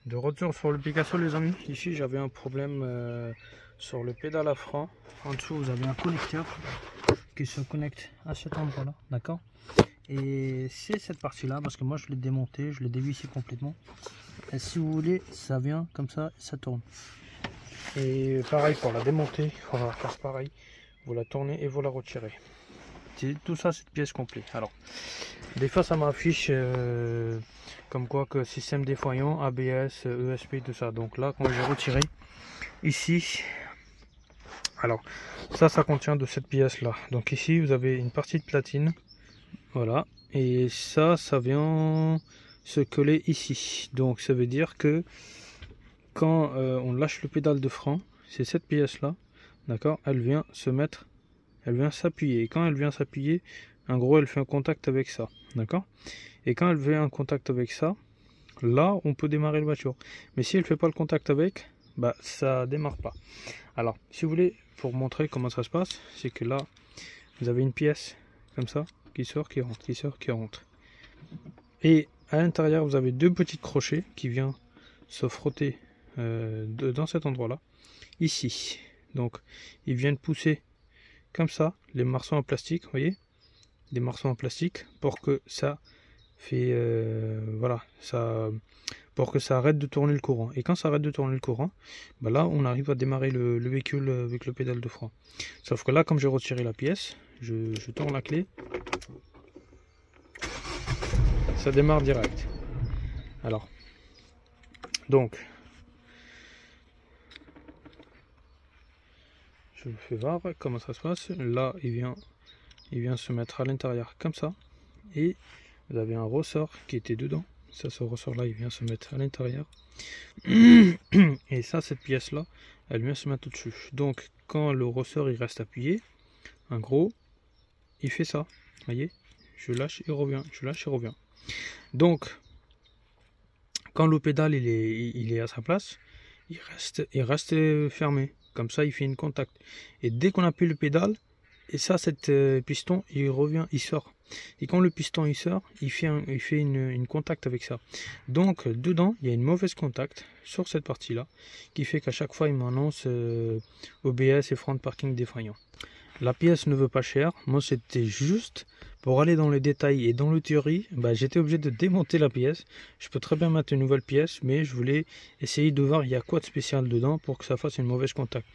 De retour sur le Picasso les amis, ici j'avais un problème sur le pédale à frein. En dessous vous avez un connecteur qui se connecte à cet endroit là, d'accord. Et c'est cette partie là, parce que moi je l'ai démonté, je l'ai dévissé complètement. Et si vous voulez, ça vient comme ça, ça tourne. Et pareil pour la démonter, il faudra faire pareil. Vous la tournez et vous la retirez. Tout ça c'est une pièce complète. Alors, des fois ça m'affiche comme quoi que système défaillant, ABS, ESP, tout ça. Donc là, quand j'ai retiré ici, alors ça contient de cette pièce là. Donc ici vous avez une partie de platine, voilà, et ça vient se coller ici. Donc ça veut dire que quand on lâche le pédale de frein, c'est cette pièce là, d'accord, elle vient se mettre, elle vient s'appuyer. Et quand elle vient s'appuyer, en gros elle fait un contact avec ça, d'accord. Et quand elle fait un contact avec ça, là on peut démarrer la voiture. Mais si elle fait pas le contact avec, bah ça démarre pas. Alors si vous voulez, pour montrer comment ça se passe, c'est que là vous avez une pièce comme ça qui sort, qui rentre, qui sort, qui rentre. Et à l'intérieur vous avez deux petits crochets qui viennent se frotter dans cet endroit là, ici. Donc ils viennent pousser comme ça les morceaux en plastique, vous voyez, des morceaux en plastique, pour que ça fait voilà, ça, pour que ça arrête de tourner le courant. Et quand ça arrête de tourner le courant, bah là on arrive à démarrer le véhicule avec le pédale de frein. Sauf que là, comme j'ai retiré la pièce, je tourne la clé, ça démarre direct. Alors donc je vous fais voir comment ça se passe. Là il vient se mettre à l'intérieur comme ça, et vous avez un ressort qui était dedans. Ça, ce ressort là il vient se mettre à l'intérieur. Et ça, cette pièce là, elle vient se mettre au dessus. Donc quand le ressort il reste appuyé, en gros il fait ça, voyez, je lâche et revient, je lâche et revient. Donc quand le pédale il est à sa place, il reste fermé, comme ça il fait une contact. Et dès qu'on appuie le pédale, et ça, cette piston il revient, il sort. Et quand le piston il sort, il fait une contact avec ça. Donc dedans il y a une mauvaise contact sur cette partie là, qui fait qu'à chaque fois il m'annonce OBS et front parking défaillant. La pièce ne veut pas cher, moi c'était juste pour aller dans les détails et dans le théorie, bah, j'étais obligé de démonter la pièce. Je peux très bien mettre une nouvelle pièce, mais je voulais essayer de voir il y a quoi de spécial dedans pour que ça fasse une mauvaise contact.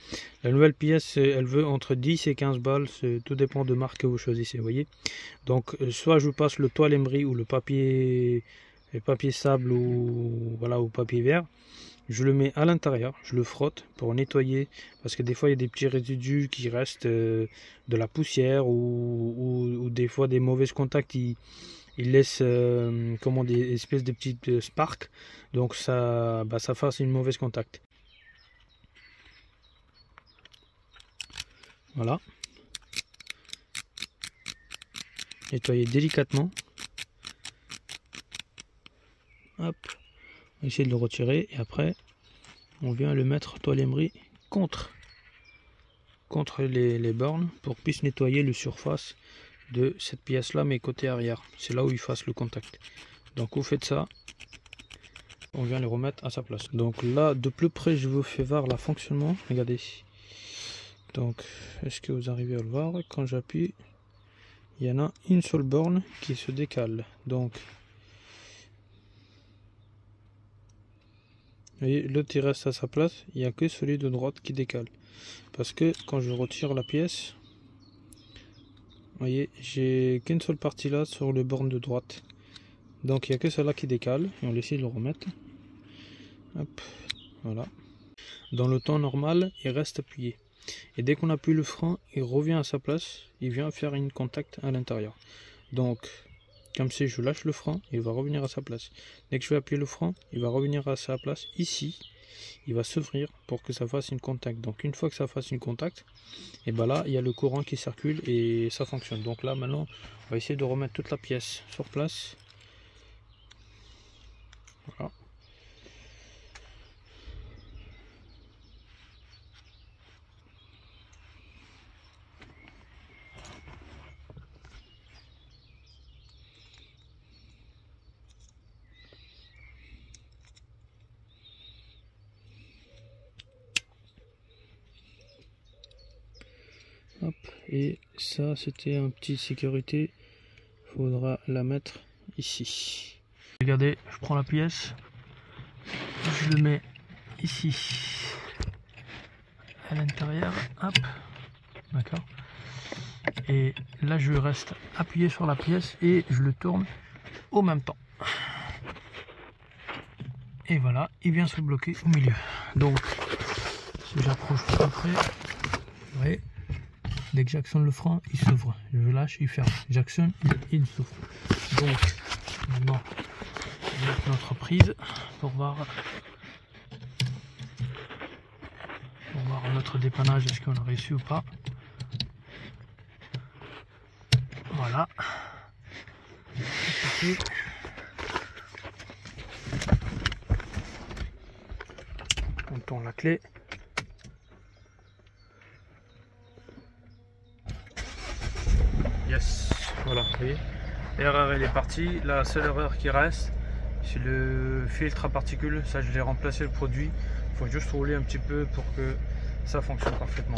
La nouvelle pièce, elle veut entre 10 et 15 balles, tout dépend de marque que vous choisissez, vous voyez. Donc soit je vous passe le toile emery ou le papier sable, ou voilà, ou papier vert. Je le mets à l'intérieur, je le frotte pour nettoyer, parce que des fois il y a des petits résidus qui restent, de la poussière, ou des fois des mauvais contacts, ils laissent comment, des espèces de petites sparks, donc ça, bah, ça fasse une mauvaise contact. Voilà, nettoyer délicatement. Hop, on va essayer de le retirer, et après on vient le mettre toile emery contre les bornes pour puisse nettoyer le surface de cette pièce là, mais côté arrière, c'est là où il fasse le contact. Donc vous faites ça, on vient le remettre à sa place. Donc là de plus près je vous fais voir le fonctionnement, regardez. Donc est-ce que vous arrivez à le voir? Quand j'appuie, il y en a une seule borne qui se décale. Donc vous voyez, l'autre il reste à sa place, il n'y a que celui de droite qui décale, parce que quand je retire la pièce, vous voyez, j'ai qu'une seule partie là sur le borne de droite, donc il n'y a que celle-là qui décale, et on essaie de le remettre. Hop, voilà. Dans le temps normal, il reste appuyé. Et dès qu'on appuie le frein, il revient à sa place, il vient faire une contact à l'intérieur. Donc, comme si je lâche le frein, il va revenir à sa place. Dès que je vais appuyer le frein, il va revenir à sa place ici. Il va s'ouvrir pour que ça fasse une contact. Donc une fois que ça fasse une contact, et ben là il y a le courant qui circule et ça fonctionne. Donc là maintenant on va essayer de remettre toute la pièce sur place. Voilà. et ça c'était un petit sécurité, faudra la mettre ici. Regardez, je prends la pièce, je le mets ici à l'intérieur, hop, d'accord, et là je reste appuyé sur la pièce et je le tourne au même temps, et voilà, il vient se bloquer au milieu. Donc si j'approche à peu près, vous voyez, dès que j'actionne le frein, il s'ouvre. Je lâche, il ferme. J'actionne, il s'ouvre. Donc, maintenant, on va mettre notre prise pour voir notre dépannage, est-ce qu'on a réussi ou pas. Voilà. On tourne la clé. Yes, voilà, vous voyez, l'erreur elle est partie. La seule erreur qui reste, c'est le filtre à particules. Ça, je l'ai remplacé, le produit. Il faut juste rouler un petit peu pour que ça fonctionne parfaitement.